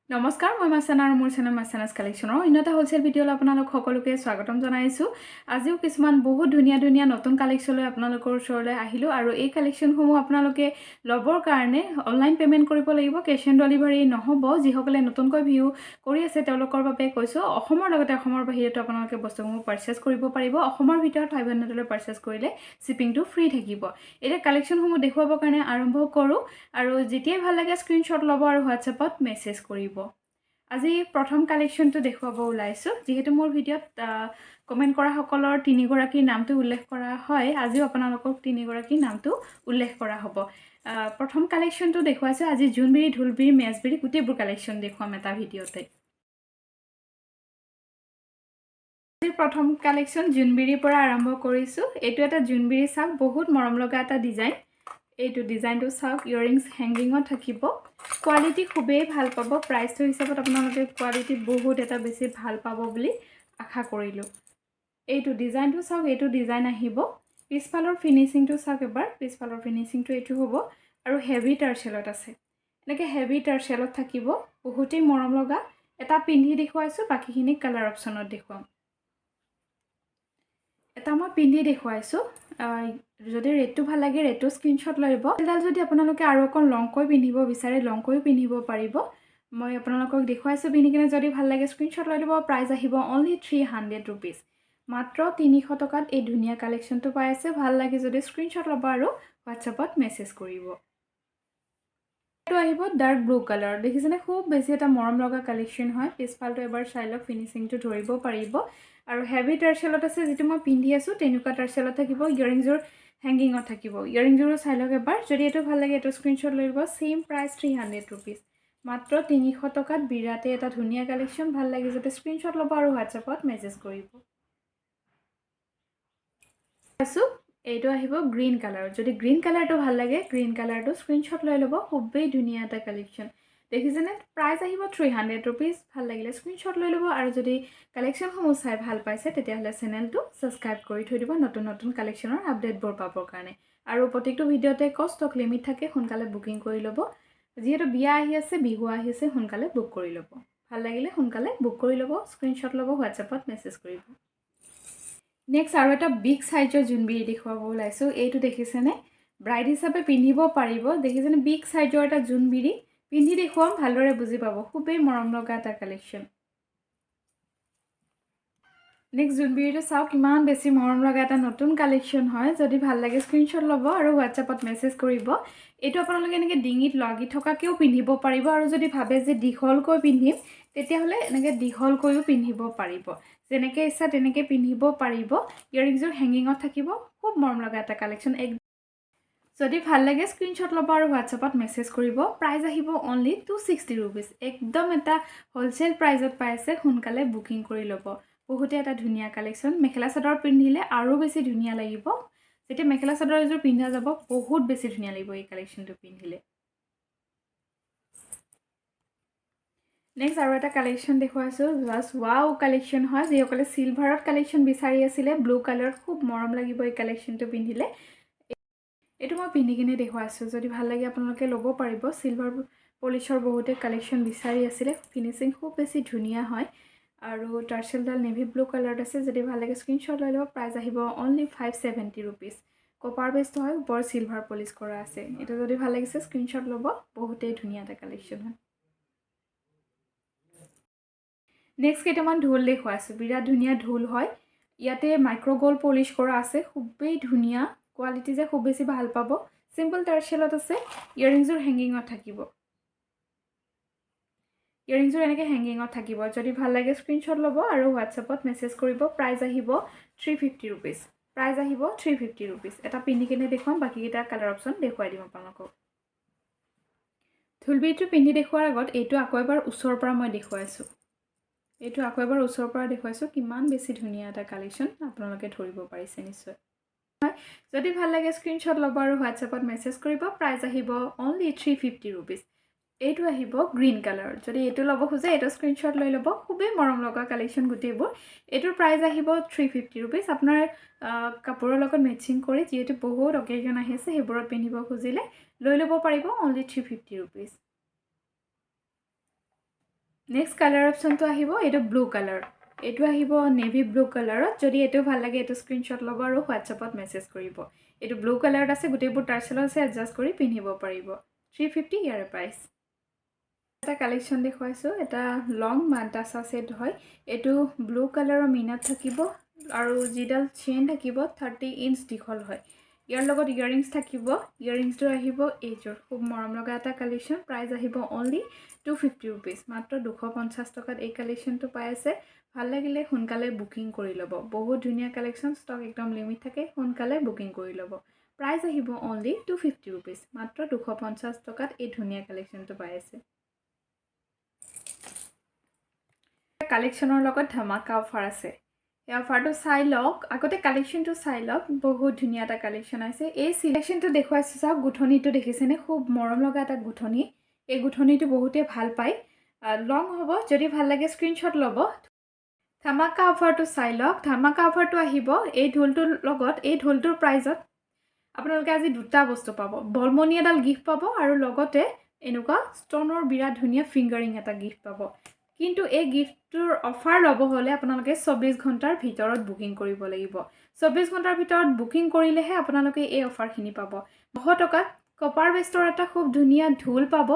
নমস্কাৰ মই মাছানা আৰু মোৰ চেনেল মাছানাছ কালেকশ্যনৰ অন্যটা হোলচেল ভিডিঅ'লৈ আপোনালোক সকলোকে স্বাগতম জনাইছোঁ। আজিও কিছুমান বহুত ধুনীয়া ধুনীয়া নতুন কালেকশ্যন লৈ আপোনালোকৰ ওচৰলৈ আহিলোঁ আৰু এই কালেকশ্যনসমূহ আপোনালোকে ল'বৰ কাৰণে অনলাইন পে'মেণ্ট কৰিব লাগিব, কেছ অন ডেলিভাৰী নহ'ব। যিসকলে নতুনকৈ ভিউ কৰি আছে তেওঁলোকৰ বাবে কৈছোঁ, অসমৰ লগতে অসমৰ বাহিৰতো আপোনালোকে বস্তুসমূহ পাৰ্চেছ কৰিব পাৰিব। অসমৰ ভিতৰত 500লৈ পাৰ্চেছ কৰিলে শ্বিপিংটো ফ্ৰী থাকিব। এতিয়া কালেকশ্যনসমূহ দেখুৱাবৰ কাৰণে আৰম্ভ কৰোঁ আৰু যেতিয়াই ভাল লাগে স্ক্ৰীনশ্বট ল'ব আৰু হোৱাটছএপত মেছেজ কৰিব। আজি প্ৰথম কালেকশ্যনটো দেখুৱাব ওলাইছোঁ। যিহেতু মোৰ ভিডিঅ'ত কমেণ্ট কৰা সকলৰ 3গৰাকীৰ নামটো উল্লেখ কৰা হয়, আজিও আপোনালোকক 3গৰাকীৰ নামটো উল্লেখ কৰা হ'ব। প্ৰথম কালেকশ্যনটো দেখুৱাইছোঁ। আজি জোনবিৰি, ঢোলবিৰি, মেজবিৰি গোটেইবোৰ কালেকশ্যন দেখুৱাম এটা ভিডিঅ'তে। আজিৰ প্ৰথম কালেকশ্যন জোনবিৰিৰ পৰা আৰম্ভ কৰিছোঁ। এইটো এটা জোনবিৰি চাওক, বহুত মৰম লগা এটা ডিজাইন। এইটো ডিজাইনটো চাওক, ইয়াৰিংছ হেংগিঙত থাকিব। কোৱালিটি খুবেই ভাল পাব। প্ৰাইচটো হিচাপত আপোনালোকে কোৱালিটি বহুত এটা বেছি ভাল পাব বুলি আশা কৰিলোঁ। এইটো ডিজাইনটো চাওক, এইটো ডিজাইন আহিব। পিছফালৰ ফিনিচিংটো চাওক এবাৰ, পিছফালৰ ফিনিচিংটো এইটো হ'ব আৰু হেভি টাৰ্চেলত আছে। এনেকৈ হেভি টাৰ্চেলত থাকিব, বহুতেই মৰম লগা। এটা পিন্ধি দেখুৱাইছোঁ, বাকীখিনি কালাৰ অপশ্যনত দেখুৱাম। এটা মই পিন্ধি দেখুৱাইছোঁ। যদি ৰেটটো ভাল লাগে ৰেটটো স্ক্ৰীনশ্বট লৈ ল'ব। এডাল যদি আপোনালোকে আৰু অকণ লংকৈ পিন্ধিব বিচাৰে লংকৈও পিন্ধিব পাৰিব। মই আপোনালোকক দেখুৱাইছোঁ পিন্ধি কিনে, যদি ভাল লাগে স্ক্ৰীনশ্বট লৈ ল'ব। প্ৰাইচ আহিব অনলি 300 ৰুপিজ। মাত্ৰ 300 টকাত এই ধুনীয়া কালেকশ্যনটো পাই আছে। ভাল লাগে যদি স্ক্ৰীনশ্বট ল'ব আৰু হোৱাটছএপত মেছেজ কৰিব। এইটো আহিব ডাৰ্ক ব্লু কালাৰ। দেখিছেনে, খুব বেছি এটা মৰম লগা কালেকশ্যন হয়। পিছফালটো এবাৰ চাই লওক, ফিনিচিংটো ধৰিব পাৰিব আৰু হেভি টাৰ্চেলত আছে। যিটো মই পিন্ধি আছোঁ তেনেকুৱা টাৰ্চেলত থাকিব। ইয়াৰিংযোৰ হেংগিঙত থাকিব। ইয়াৰিংযোৰো চাই লওক এবাৰ। যদি এইটো ভাল লাগে এইটো স্ক্ৰীনশ্বট লৈ ল'ব। Same price 300 rupees. মাত্ৰ 300 টকাত বিৰাটে এটা ধুনীয়া কালেকশ্যন। ভাল লাগে যদি স্ক্ৰীনশ্বট ল'ব আৰু হোৱাটছএপত মেছেজ কৰিব। এইটো আহিব গ্ৰীণ কালাৰ। যদি গ্ৰীণ কালাৰটো ভাল লাগে গ্ৰীণ কালাৰটো স্ক্ৰীনশ্বট লৈ ল'ব। খুবেই ধুনীয়া এটা কালেকশ্যন। দেখিছেনে, প্ৰাইচ আহিব 300 ৰুপিজ। ভাল লাগিলে স্ক্ৰীনশ্বট লৈ ল'ব আৰু যদি কালেকশ্যনসমূহ চাই ভাল পাইছে তেতিয়াহ'লে চেনেলটো ছাবস্ক্ৰাইব কৰি থৈ দিব নতুন নতুন কালেকশ্যনৰ আপডেটবোৰ পাবৰ কাৰণে। আৰু প্ৰত্যেকটো ভিডিঅ'তে ষ্টক লিমিট থাকে, সোনকালে বুকিং কৰি ল'ব। যিহেতু বিয়া আহি আছে, বিহু আহি আছে, সোনকালে বুক কৰি ল'ব। ভাল লাগিলে সোনকালে বুক কৰি ল'ব, স্ক্ৰীনশ্বট ল'ব, হোৱাটছএপত মেছেজ কৰিব। নেক্সট আৰু এটা বিগ চাইজৰ জোনবিৰি দেখুৱাব ওলাইছোঁ। এইটো দেখিছেনে, ব্ৰাইড হিচাপে পিন্ধিব পাৰিব। দেখিছেনে, বিগ চাইজৰ এটা জোনবিৰি পিন্ধি দেখুৱাম, ভালদৰে বুজি পাব। খুবেই মৰম লগা এটা কালেকশ্যন। নেক্সট জোনবিৰিটো চাওক, ইমান বেছি মৰম লগা এটা নতুন কালেকশ্যন হয়। যদি ভাল লাগে স্ক্ৰীনশ্বট ল'ব আৰু হোৱাটছএপত মেছেজ কৰিব। এইটো আপোনালোকে এনেকৈ ডিঙিত লাগি থকাকৈও পিন্ধিব পাৰিব আৰু যদি ভাবে যে দীঘলকৈ পিন্ধিম তেতিয়াহ'লে এনেকৈ দীঘলকৈও পিন্ধিব পাৰিব। যেনেকৈ ইচ্ছা তেনেকৈ পিন্ধিব পাৰিব। ইয়াৰিংযোৰ হেংগিঙত থাকিব। খুব মৰম লগা এটা কালেকশ্যন। যদি ভাল লাগে স্ক্ৰীনশ্বট ল'ব আৰু হোৱাটছএপত মেছেজ কৰিব। প্ৰাইচ আহিব অনলি 260 ৰুপিজ। একদম এটা হোলচেল প্ৰাইজত পাই আছে। সোনকালে বুকিং কৰি ল'ব। বহুতে এটা ধুনীয়া কালেকশ্যন। মেখেলা চাদৰ পিন্ধিলে আৰু বেছি ধুনীয়া লাগিব। যেতিয়া মেখেলা চাদৰ এযোৰ পিন্ধা যাব বহুত বেছি ধুনীয়া লাগিব এই কালেকশ্যনটো পিন্ধিলে। নেক্সট আৰু এটা কালেকশ্যন দেখুৱাইছোঁ। জাষ্ট ৱাও কালেকশ্যন হয়। যিসকলে চিলভাৰত কালেকশ্যন বিচাৰি আছিলে, ব্লু কালাৰত খুব মৰম লাগিব এই কালেকশ্যনটো পিন্ধিলে। এইটো মই পিন্ধি কিনে দেখুৱাইছোঁ। যদি ভাল লাগে আপোনালোকে ল'ব পাৰিব। চিলভাৰ পলিচৰ বহুতে কালেকশ্যন বিচাৰি আছিলে। ফিনিচিং খুব বেছি ধুনীয়া হয় আৰু টাৰ্চেলডাল নেভি ব্লু কালাৰত আছে। যদি ভাল লাগে স্ক্ৰীনশ্বট লৈ ল'ব। প্ৰাইচ আহিব অনলি 570 ৰুপিজ। কপাৰ বেষ্ট হয়, ওপৰ চিলভাৰ পলিচ কৰা আছে। এইটো যদি ভাল লাগিছে স্ক্ৰীনশ্বট ল'ব। বহুতেই ধুনীয়া এটা কালেকশ্যন হয়। নেক্সট কেইটামান ঢোল দেখুৱাইছোঁ। বিৰাট ধুনীয়া ঢোল হয়। ইয়াতে মাইক্ৰ'গ'ল্ড পলিচ কৰা আছে। খুবেই ধুনীয়া, কোৱালিটি যে খুব বেছি ভাল পাব। চিম্পল টাৰ্চেলত আছে। ইয়াৰিংযোৰ হেংগিঙত থাকিব। ইয়াৰিংযোৰ এনেকৈ হেংগিঙত থাকিব। যদি ভাল লাগে স্ক্ৰীনশ্বট ল'ব আৰু হোৱাটছএপত মেছেজ কৰিব। প্ৰাইচ আহিব 350 ৰুপিজ। প্ৰাইচ আহিব 350 ৰুপিজ। এটা পিন্ধি কিনে দেখুৱাম, বাকীকেইটা কালাৰ অপশ্যন দেখুৱাই দিম আপোনালোকক। ঢোলবিৰিটো পিন্ধি দেখুওৱাৰ আগত এইটো আকৌ এবাৰ ওচৰৰ পৰা মই দেখুৱাইছোঁ। কিমান বেছি ধুনীয়া এটা কালেকশ্যন আপোনালোকে ধৰিব পাৰিছে নিশ্চয়। যদি ভাল লাগে স্ক্ৰীনশ্বট ল'ব আৰু হোৱাটছএপত মেছেজ কৰিব। প্ৰাইচ আহিব অনলি 350 ৰুপিজ। এইটো আহিব গ্ৰীণ কালাৰ। যদি এইটো ল'ব খোজে এইটো স্ক্ৰীনশ্বট লৈ ল'ব। খুবেই মৰম লগা কালেকশ্যন গোটেইবোৰ। এইটোৰ প্ৰাইচ আহিব 350 ৰুপিজ। আপোনাৰ কাপোৰৰ লগত মেচিং কৰি, যিহেতু বহুত অকেজন আহি আছে সেইবোৰত পিন্ধিব খুজিলে লৈ ল'ব পাৰিব অনলি 350 ৰুপিজ। নেক্সট কালাৰ অপশ্যনটো আহিব এইটো ব্লু কালাৰ এইটো আহিব নেভি ব্লু কালাৰত যদি এইটো ভাল লাগে এইটো স্ক্ৰীনশ্বট ল'ব আৰু হোৱাটছএপত মেছেজ কৰিব এইটো ব্লু কালাৰত আছে গোটেইবোৰ টাৰ্চেল আছে এডজাষ্ট কৰি পিন্ধিব পাৰিব 350 ইয়াৰ প্ৰাইচ এটা কালেকশ্যন দেখুৱাইছোঁ এটা লং মান্টাছা সেট হয় এইটো ব্লু কালাৰৰ মিনাত থাকিব আৰু যিডাল চেইন থাকিব 30 ইঞ্চ দীঘল হয় ইয়াৰ লগত ইয়াৰিংছ থাকিব ইয়াৰিংছটো আহিব এইযোৰ খুব মৰম লগা এটা কালেকশ্যন প্ৰাইচ আহিব অনলি 250 ৰুপিজ মাত্ৰ 250 টকাত এই কালেকশ্যনটো পাই আছে ভাল লাগিলে সোনকালে বুকিং কৰি ল'ব বহুত ধুনীয়া কালেকশ্যন ষ্টক একদম লিমিট থাকে সোনকালে বুকিং কৰি ল'ব প্ৰাইচ আহিব অনলি 250 ৰুপিজ মাত্ৰ 250 টকাত এই ধুনীয়া কালেকশ্যনটো পাই আছে কালেকশ্যনৰ লগত ধমাকা অফাৰ আছে এই অফাৰটো চাই লওক আগতে কালেকশ্যনটো চাই লওক বহুত ধুনীয়া এটা কালেকশ্যন আছে এই সিলেকশ্যনটো দেখুৱাইছোঁ চাওক গুঠনিটো দেখিছেনে খুব মৰম লগা এটা গুঠনি এই গুঠনিটো বহুতে ভাল পায় লং হ'ব যদি ভাল লাগে স্ক্ৰীনশ্বট ল'ব ধমাকা অফাৰটো চাই লওক ধমাকা অফাৰটো আহিব এই ঢোলটোৰ লগত এই ঢোলটোৰ প্ৰাইজত আপোনালোকে আজি দুটা বস্তু পাব বলমণি এডাল গিফ্ট পাব আৰু লগতে এনেকুৱা ষ্টনৰ বিৰাট ধুনীয়া ফিংগাৰিং এটা গিফ্ট পাব কিন্তু এই গিফ্টটোৰ অফাৰ ল'ব হ'লে আপোনালোকে 24 ঘণ্টাৰ ভিতৰত বুকিং কৰিব লাগিব 24 ঘণ্টাৰ ভিতৰত বুকিং কৰিলেহে আপোনালোকে এই অফাৰখিনি পাব 900 টকাত কপাৰ বেষ্টৰ এটা খুব ধুনীয়া ঢোল পাব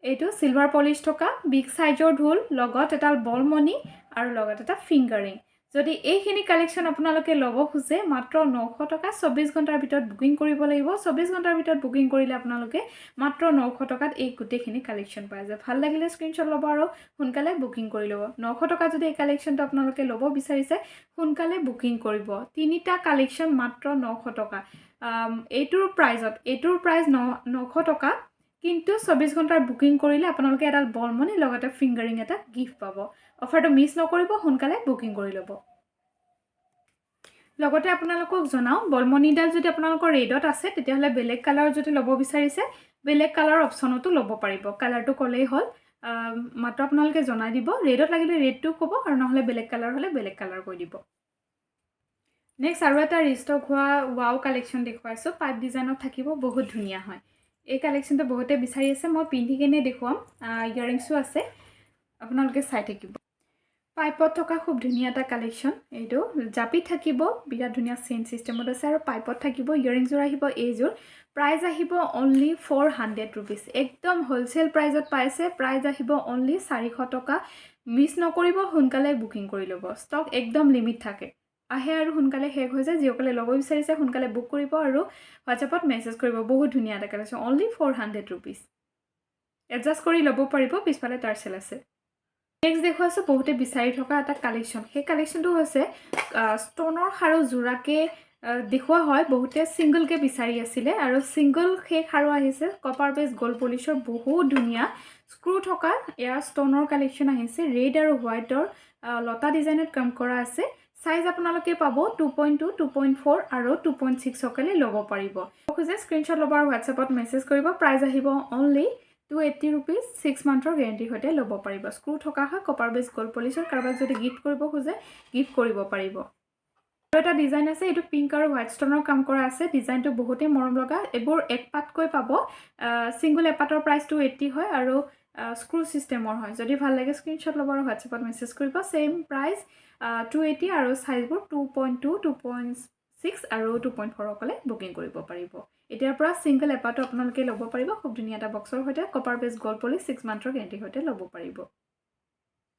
এইটো সিলভাৰ পলিশ থকা বিগ সাইজৰ ঢোল লগত এডাল বলমণি আৰু লগত এটা ফিংগাৰিং যদি এইখিনি কালেকশ্যন আপোনালোকে ল'ব খুজে মাত্ৰ 900 টকা 24 ঘণ্টাৰ ভিতৰত বুকিং কৰিব লাগিব 24 ঘণ্টাৰ ভিতৰত বুকিং কৰিলে আপোনালোকে মাত্ৰ 900 টকাত এই গোটেইখিনি কালেকশ্যন পাই যায় ভাল লাগিলে স্ক্ৰীনশ্বট ল'ব আৰু সোনকালে বুকিং কৰি ল'ব 900 টকা যদি এই কালেকশ্যনটো আপোনালোকে ল'ব বিচাৰিছে সোনকালে বুকিং কৰিব তিনিটা কালেকশ্যন মাত্ৰ 900 টকা এইটোৰ প্ৰাইচ 900 টকা কিন্তু 24 ঘণ্টাৰ বুকিং কৰিলে আপোনালোকে এডাল বলমণি লগতে ফিংগাৰিং এটা গিফ্ট পাব অফাৰটো মিছ নকৰিব সোনকালে বুকিং কৰি ল'ব লগতে আপোনালোকক জনাও বলমণিডাল যদি আপোনালোকৰ ৰেডত আছে তেতিয়াহ'লে বেলেগ কালাৰ যদি ল'ব বিচাৰিছে বেলেগ কালাৰ অপশ্যনতো ল'ব পাৰিব কালাৰটো ক'লেই হ'ল মাত্ৰ আপোনালোকে জনাই দিব ৰেডত লাগিলে ৰেডটো ক'ব আৰু নহ'লে বেলেগ কালাৰ হ'লে বেলেগ কালাৰ কৈ দিব নেক্সট আৰু এটা ৰিষ্টক হোৱা ৱাও কালেকশ্যন দেখুৱাইছোঁ পাইপ ডিজাইনত থাকিব বহুত ধুনীয়া হয় এই কালেকশ্যনটো বহুতে বিচাৰি আছে মই পিন্ধি কেনে দেখুৱাম ইয়াৰিংছো আছে আপোনালোকে চাই থাকিব পাইপত থকা খুব ধুনীয়া এটা কালেকশ্যন এইটো জাপি থাকিব বিৰাট ধুনীয়া চেইন চিষ্টেমত আছে আৰু পাইপত থাকিব ইয়াৰিংযোৰ আহিব এইযোৰ প্ৰাইচ আহিব অনলি 400 ৰুপিজ একদম হোলচেল প্ৰাইজত পাইছে প্ৰাইচ আহিব অনলি 400 টকা মিছ নকৰিব সোনকালে বুকিং কৰি ল'ব ষ্টক একদম লিমিট থাকে আহে আৰু সোনকালে শেষ হৈ যায় যিসকলে ল'ব বিচাৰিছে সোনকালে বুক কৰিব আৰু হোৱাটছএপত মেছেজ কৰিব বহুত ধুনীয়া এটা কালেকশ্যন অনলি 400 ৰুপিজ এডজাষ্ট কৰি ল'ব পাৰিব পিছফালে টাৰ্চেল আছে নেক্সট দেখুৱাইছোঁ বহুতে বিচাৰি থকা এটা কালেকশ্যন সেই কালেকশ্যনটো হৈছে ষ্টনৰ খাৰু যোৰাকে দেখুওৱা হয় বহুতে ছিংগলকৈ বিচাৰি আছিলে আৰু ছিংগল সেই খাৰু আহিছে কপাৰ বেছ গ'ল্ড পলিচৰ বহুত ধুনীয়া স্ক্ৰু থকা এয়া ষ্টনৰ কালেকশ্যন আহিছে ৰেড আৰু হোৱাইটৰ লতা ডিজাইনত কাম কৰা আছে সাইজ আপোনালোকে পাব 2.2 2.4 আৰু 2.6 সকলে ল'ব পাৰিব খুজে স্ক্ৰীনশ্বট ল'ব আৰু হোৱাটছএপত মেছেজ কৰিব প্ৰাইচ আহিব অনলি 280 ৰুপিজ 6 মান্থৰ গেৰেণ্টিৰ সৈতে ল'ব পাৰিব স্ক্ৰু থকা হয় কপাৰ বেছ গ'ল্ড পলিচৰ কাৰোবাক যদি গিফ্ট কৰিব খোজে গিফ্ট কৰিব পাৰিব আৰু এটা ডিজাইন আছে এইটো পিংক আৰু হোৱাইট ষ্টনৰ কাম কৰা আছে ডিজাইনটো বহুতেই মৰম লগা এইবোৰ এক পাতকৈ পাব ছিংগল এপাতৰ প্ৰাইচ 280 হয় আৰু স্ক্ৰু চিষ্টেমৰ হয় যদি ভাল লাগে স্ক্ৰীনশ্বট ল'ব আৰু হোৱাটছএপত মেছেজ কৰিব ছেইম প্ৰাইচ 280 আৰু সাইজবোৰ 2.2 2.6 আৰু 2.4 সকলে বুকিং কৰিব পাৰিব এতিয়াৰ পৰা ছিংগল এপাটো আপোনালোকে ল'ব পাৰিব খুব ধুনীয়া এটা বক্সৰ সৈতে কপাৰ বেছ গ'ল্ড পলিচ 6 মান্থৰ গেৰেণ্টিৰ সৈতে ল'ব পাৰিব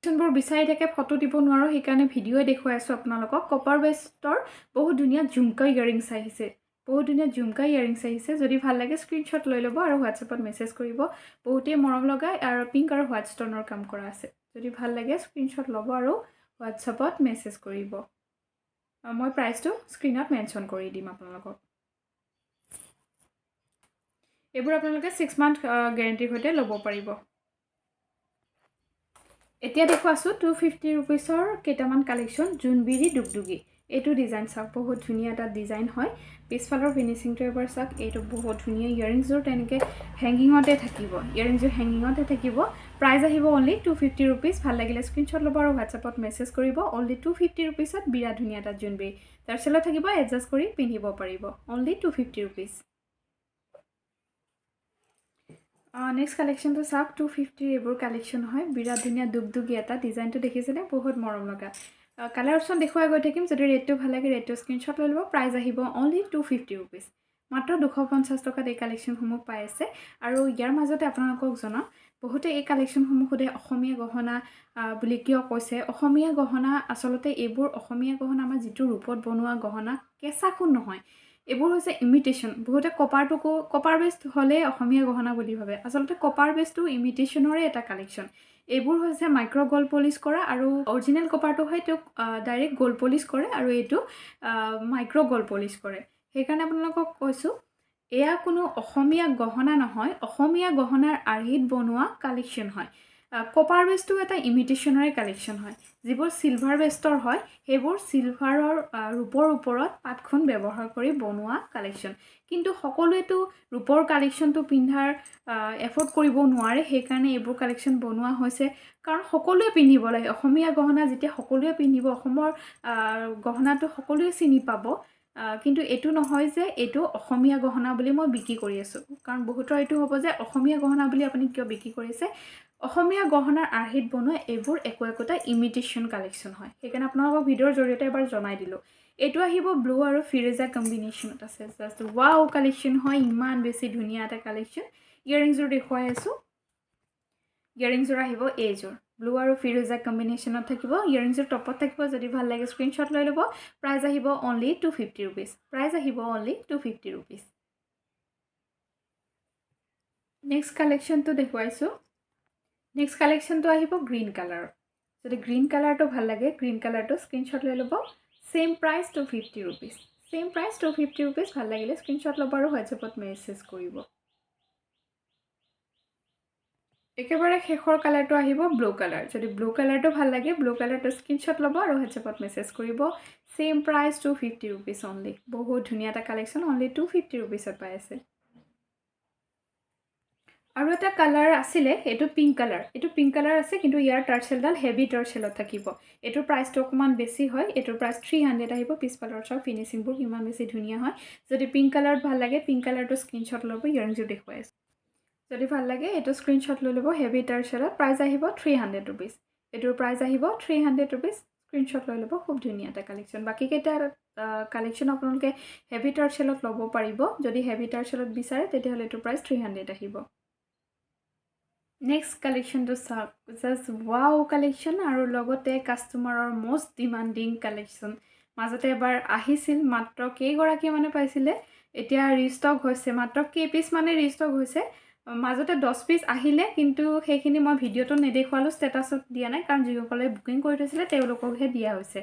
বোৰ বিচাৰি থাকে ফটো দিব নোৱাৰো সেইকাৰণে ভিডিঅ'ই দেখুৱাই আছোঁ আপোনালোকক কপাৰ বেষ্টৰ বহুত ধুনীয়া ঝুমকা ইয়াৰিংছ আহিছে বহুত ধুনীয়া ঝুমকা ইয়াৰিংছ আহিছে যদি ভাল লাগে স্ক্ৰীনশ্বট লৈ ল'ব আৰু হোৱাটছএপত মেছেজ কৰিব বহুতেই মৰম লগা আৰু পিংক আৰু হোৱাইট ষ্টনৰ কাম কৰা আছে যদি ভাল লাগে স্ক্ৰীনশ্বট ল'ব আৰু হোৱাটছএপত মেছেজ কৰিব মই প্ৰাইচটো স্ক্ৰীনত মেনশ্যন কৰি দিম আপোনালোকক এইবোৰ আপোনালোকে 6 মান্থ গেৰেণ্টিৰ সৈতে ল'ব পাৰিব এতিয়া দেখুৱাইছোঁ 250 ৰুপিজৰ কেইটামান কালেকশ্যন জোনবিৰি দুগদুগি এইটো ডিজাইন চাওক বহুত ধুনীয়া এটা ডিজাইন হয় পিছফালৰ ফিনিচিংটো এবাৰ চাওক এইটো বহুত ধুনীয়া ইয়াৰিংছযোৰ তেনেকৈ হেংগিঙতে থাকিব ইয়াৰিংছযোৰ হেংগিঙতে থাকিব প্ৰাইচ আহিব অনলি 250 ৰুপিজ ভাল লাগিলে স্ক্ৰীনশ্বট ল'ব আৰু হোৱাটছএপত মেছেজ কৰিব অনলি 250 ৰুপিজত বিৰাট ধুনীয়া এটা জোনবিৰি টাৰ্চেলত থাকিব এডজাষ্ট কৰি পিন্ধিব পাৰিব অনলি 250 ৰুপিজ নেক্সট কালেকশ্যনটো চাওক 250 এইবোৰ কালেকশ্যন হয় বিৰাট ধুনীয়া দুগদুগী এটা ডিজাইনটো দেখিছেনে বহুত মৰম লগা কালাৰ অপশ্যন দেখুৱাই গৈ থাকিম যদি ৰেটটো ভাল লাগে ৰেটটো স্ক্ৰীনশ্বট লৈ ল'ব প্ৰাইচ আহিব অনলি 250 ৰুপিজ মাত্ৰ 250 টকাত এই কালেকশ্যনসমূহ পাই আছে আৰু ইয়াৰ মাজতে আপোনালোকক জনাওঁ বহুতে এই কালেকশ্যনসমূহ সোধে অসমীয়া গহনা বুলি কিয় কৈছে অসমীয়া গহনা আচলতে এইবোৰ অসমীয়া গহনা আমাৰ যিটো ৰূপত বনোৱা গহনা কেঁচা সোণ নহয় এইবোৰ হৈছে ইমিটেশ্যন বহুতে কপাৰ বেস্ট হ'লে অসমীয়া গহনা বুলি ভাবে আচলতে কপাৰ বেস্টটো ইমিটেশ্যনৰে এটা কালেকশ্যন এইবোৰ হৈছে মাইক্ৰ' গল্ড পলিচ কৰা আৰু অৰিজিনেল কপাৰটো হয় তেওঁক ডাইৰেক্ট গল্ড পলিচ কৰে আৰু এইটো মাইক্ৰ' গল্ড পলিচ কৰে সেইকাৰণে আপোনালোকক কৈছোঁ এয়া কোনো অসমীয়া গহনা নহয় অসমীয়া গহনাৰ আৰ্হিত বনোৱা কালেকশ্যন হয় কপাৰ বেস্টটো এটা ইমিটেশ্যনৰে কালেকশ্যন হয় যিবোৰ চিলভাৰ বেস্টৰ হয় সেইবোৰ চিলভাৰৰ ৰূপৰ ওপৰত পাতখন ব্যৱহাৰ কৰি বনোৱা কালেকশ্যন কিন্তু সকলোৱেতো ৰূপৰ কালেকশ্যনটো পিন্ধাৰ এফৰ্ড কৰিব নোৱাৰে সেইকাৰণে এইবোৰ কালেকশ্যন বনোৱা হৈছে কাৰণ সকলোৱে পিন্ধিব লাগে অসমীয়া গহনা যেতিয়া সকলোৱে পিন্ধিব অসমৰ গহনাটো সকলোৱে চিনি পাব কিন্তু এইটো নহয় যে এইটো অসমীয়া গহনা বুলি মই বিক্ৰী কৰি আছোঁ কাৰণ বহুতৰ এইটো হ'ব যে অসমীয়া গহনা বুলি আপুনি কিয় বিক্ৰী কৰিছে অসমীয়া গহনাৰ আৰ্হিত বনোৱা এইবোৰ একোটা ইমিটেশ্যন কালেকশ্যন হয় সেইকাৰণে আপোনালোকক ভিডিঅ'ৰ জৰিয়তে এবাৰ জনাই দিলোঁ এইটো আহিব ব্লু আৰু ফিৰোজা কম্বিনেশ্যনত আছে জাষ্ট ৱাও কালেকশ্যন হয় ইমান বেছি ধুনীয়া এটা কালেকশ্যন ইয়াৰিংছযোৰ দেখুৱাই আছোঁ ইয়াৰিংছযোৰ আহিব এইযোৰ ব্লু আৰু ফিৰোজা কম্বিনেশ্যনত থাকিব ইয়াৰিংছযোৰ টপত থাকিব যদি ভাল লাগে স্ক্ৰীনশ্বট লৈ ল'ব প্ৰাইচ আহিব অনলি 250 ৰুপিজ প্ৰাইচ আহিব অনলি 250 ৰুপিজ নেক্সট কালেকশ্যনটো দেখুৱাইছোঁ নেক্সট কালেকশ্যনটো আহিব গ্ৰীণ কালাৰ যদি গ্ৰীণ কালাৰটো ভাল লাগে গ্ৰীণ কালাৰটো স্ক্ৰীনশ্বট লৈ ল'ব same price 250 rupees same price 250 rupees ভাল লাগিলে স্ক্ৰীনশ্বট ল'ব আৰু হোৱাটছএপত মেছেজ কৰিব একেবাৰে শেষৰ কালাৰটো আহিব ব্লু কালাৰ যদি ব্লু কালাৰটো ভাল লাগে ব্লু কালাৰটো স্ক্ৰীনশ্বট ল'ব আৰু হোৱাটছএপত মেছেজ কৰিব সেম প্ৰাইচ 250 ৰুপিজ অনলি বহুত ধুনীয়া এটা কালেকশ্যন অনলি 250 ৰুপিজত পাই আছে আৰু এটা কালাৰ আছিলে এইটো পিংক কালাৰ আছে কিন্তু ইয়াৰ টাৰ্চেলডাল হেভি টাৰ্চেলত থাকিব এইটোৰ প্ৰাইচটো অকণমান বেছি হয় এইটোৰ প্ৰাইচ 300 আহিব পিছফালৰ চাওক ফিনিচিংবোৰ কিমান বেছি ধুনীয়া হয় যদি পিংক কালাৰত ভাল লাগে পিংক কালাৰটো স্ক্ৰীনশ্বট ল'ব ইয়াৰিংছযোৰ দেখুৱাই আছোঁ যদি ভাল লাগে এইটো স্ক্ৰীনশ্বট লৈ ল'ব হেভি টাৰ্চেলত প্ৰাইচ আহিব 300 ৰুপিজ এইটোৰ প্ৰাইচ আহিব 300 ৰুপিজ স্ক্ৰীনশ্বট লৈ ল'ব খুব ধুনীয়া এটা কালেকশ্যন বাকীকেইটা কালেকশ্যন আপোনালোকে হেভি টাৰ্চেলত ল'ব পাৰিব যদি হেভি টাৰ্চেলত বিচাৰে তেতিয়াহ'লে এইটোৰ প্ৰাইচ 300 আহিব নেক্সট কালেকশ্যনটো চাওক জাষ্ট ৱাও কালেকশ্যন আৰু লগতে কাষ্টমাৰৰ মষ্ট ডিমাণ্ডিং কালেকশ্যন মাজতে এবাৰ আহিছিল মাত্ৰ কেইগৰাকী মানে পাইছিলে এতিয়া ৰিষ্টক হৈছে মাত্ৰ কেইপিচ মানে ৰিষ্টক হৈছে মাজতে 10 পিচ আহিলে কিন্তু সেইখিনি মই ভিডিঅ'টো নেদেখুৱালোঁ ষ্টেটাছত দিয়া নাই কাৰণ যিসকলে বুকিং কৰি থৈছিলে তেওঁলোককহে দিয়া হৈছে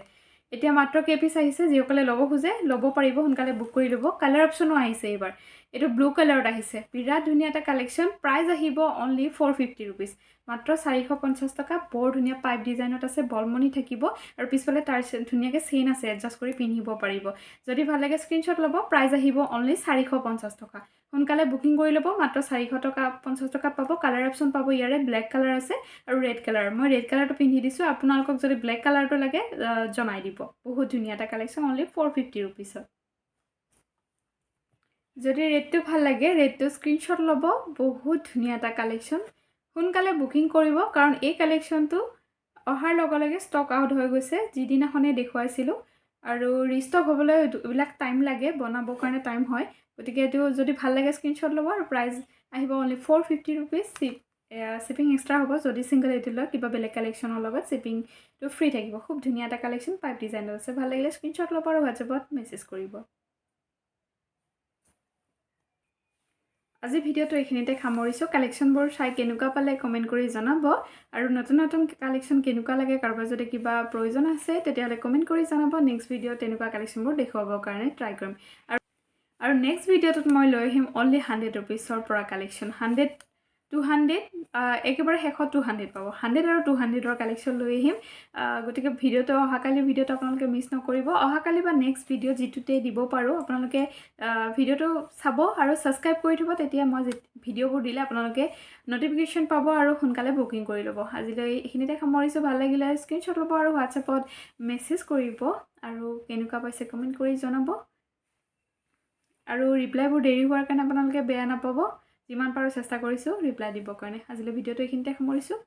এতিয়া মাত্ৰ কেইপিচ আহিছে যিসকলে ল'ব খোজে ল'ব পাৰিব সোনকালে বুক কৰি ল'ব কালাৰ অপশ্যনো আহিছে এইবাৰ এইটো ব্লু কালাৰত আহিছে বিৰাট ধুনীয়া এটা কালেকশ্যন প্ৰাইচ আহিব অনলি 450 ৰুপিজ মাত্ৰ 450 টকা বৰ ধুনীয়া পাইপ ডিজাইনত আছে বলমণি থাকিব আৰু পিছফালে তাৰ ধুনীয়াকৈ চেইন আছে এডজাষ্ট কৰি পিন্ধিব পাৰিব যদি ভাল লাগে স্ক্ৰীনশ্বট ল'ব প্ৰাইচ আহিব অনলি 450 টকা সোনকালে বুকিং কৰি ল'ব মাত্ৰ 450 টকাত পাব কালাৰ অপশ্যন পাব ইয়াৰে ব্লেক কালাৰ আছে আৰু ৰেড কালাৰ মই ৰেড কালাৰটো পিন্ধি দিছোঁ আপোনালোকক যদি ব্লেক কালাৰটো লাগে জনাই দিব বহুত ধুনীয়া এটা কালেকশ্যন অনলি 450 ৰুপিজত যদি ৰেটটো ভাল লাগে ৰেটটো স্ক্ৰীনশ্বট ল'ব বহুত ধুনীয়া এটা কালেকশ্যন সোনকালে বুকিং কৰিব কাৰণ এই কালেকশ্যনটো অহাৰ লগে লগে ষ্টক আউট হৈ গৈছে যিদিনাখনে দেখুৱাইছিলোঁ আৰু ৰিষ্টক হ'বলৈ এইবিলাক টাইম লাগে বনাবৰ কাৰণে টাইম হয় গতিকে এইটো যদি ভাল লাগে স্ক্ৰীনশ্বট ল'ব আৰু প্ৰাইচ আহিব অনলি 450 ৰুপিজ শ্বিপিং এক্সট্ৰা হ'ব যদি ছিংগল এইটো লয় কিবা বেলেগ কালেকশ্যনৰ লগত শ্বিপিংটো ফ্ৰী থাকিব খুব ধুনীয়া এটা কালেকশ্যন পাইপ ডিজাইনত আছে ভাল লাগিলে স্ক্ৰীনশ্বট ল'ব আৰু হোৱাটছএপত মেছেজ কৰিব আজি ভিডিঅ'টো এইখিনিতে সামৰিছোঁ কালেকশ্যনবোৰ চাই কেনেকুৱা পালে কমেণ্ট কৰি জনাব আৰু নতুন নতুন কালেকশ্যন কেনেকুৱা লাগে কাৰোবাৰ যদি কিবা প্ৰয়োজন আছে তেতিয়াহ'লে কমেণ্ট কৰি জনাব নেক্সট ভিডিঅ'ত তেনেকুৱা কালেকশ্যনবোৰ দেখুৱাবৰ কাৰণে ট্ৰাই কৰিম আৰু নেক্সট ভিডিঅ'টোত মই লৈ আহিম অনলি 100 ৰুপিজৰ পৰা কালেকশ্যন 100 200 একেবাৰে শেষত 200 পাব 100 আৰু 200ৰ কালেকশ্যন লৈ আহিম গতিকে ভিডিঅ'টো অহাকালি ভিডিঅ'টো আপোনালোকে মিছ নকৰিব অহাকালি বা নেক্সট ভিডিঅ' যিটোতে দিব পাৰোঁ আপোনালোকে ভিডিঅ'টো চাব আৰু ছাবস্ক্ৰাইব কৰি থ'ব তেতিয়া মই ভিডিঅ'বোৰ দিলে আপোনালোকে ন'টিফিকেশ্যন পাব আৰু সোনকালে বুকিং কৰি ল'ব আজিলৈ এইখিনিতে সামৰিছোঁ ভাল লাগিলে স্ক্ৰীনশ্বট ল'ব আৰু হোৱাটছএপত মেছেজ কৰিব আৰু কেনেকুৱা পাইছে কমেণ্ট কৰি জনাব আৰু ৰিপ্লাইবোৰ দেৰি হোৱাৰ কাৰণে আপোনালোকে বেয়া নাপাব যিমান পাৰোঁ চেষ্টা কৰিছোঁ ৰিপ্লাই দিবৰ কাৰণে আজিলৈ ভিডিঅ'টো এইখিনিতে সামৰিছোঁ